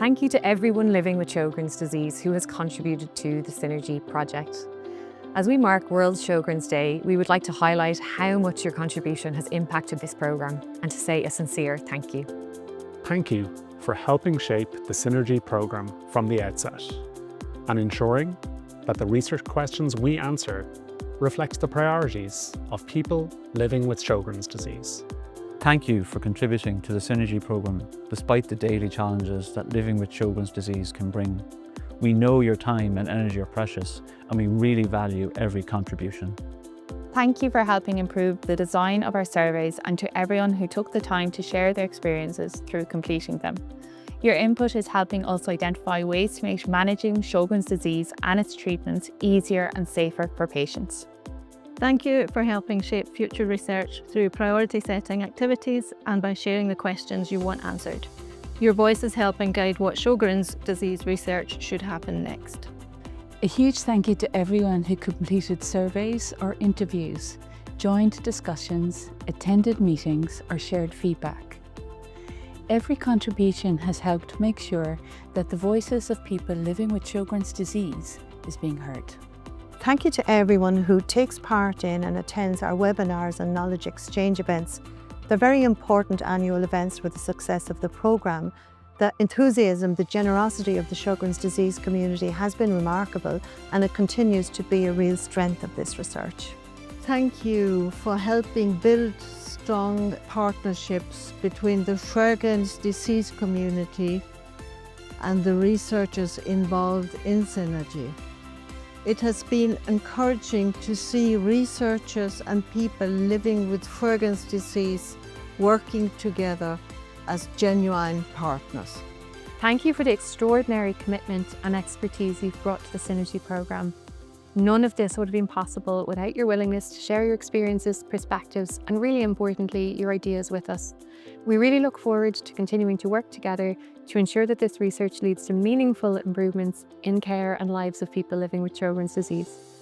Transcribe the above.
Thank you to everyone living with Sjögren's disease who has contributed to the SYNERG-IE project. As we mark World Sjögren's Day, we would like to highlight how much your contribution has impacted this programme and to say a sincere thank you. Thank you for helping shape the SYNERG-IE programme from the outset and ensuring that the research questions we answer reflect the priorities of people living with Sjögren's disease. Thank you for contributing to the SYNERG-IE programme despite the daily challenges that living with Sjögren's disease can bring. We know your time and energy are precious and we really value every contribution. Thank you for helping improve the design of our surveys and to everyone who took the time to share their experiences through completing them. Your input is helping us identify ways to make managing Sjögren's disease and its treatments easier and safer for patients. Thank you for helping shape future research through priority setting activities and by sharing the questions you want answered. Your voice is helping guide what Sjögren's disease research should happen next. A huge thank you to everyone who completed surveys or interviews, joined discussions, attended meetings or shared feedback. Every contribution has helped make sure that the voices of people living with Sjögren's disease is being heard. Thank you to everyone who takes part in and attends our webinars and knowledge exchange events. They're very important annual events for the success of the programme. The enthusiasm, the generosity of the Sjögren's disease community has been remarkable and it continues to be a real strength of this research. Thank you for helping build strong partnerships between the Sjögren's disease community and the researchers involved in SYNERG-IE. It has been encouraging to see researchers and people living with Sjögren's disease working together as genuine partners. Thank you for the extraordinary commitment and expertise you've brought to the SYNERG-IE programme. None of this would have been possible without your willingness to share your experiences, perspectives, and really importantly, your ideas with us. We really look forward to continuing to work together to ensure that this research leads to meaningful improvements in care and lives of people living with Sjögren's disease.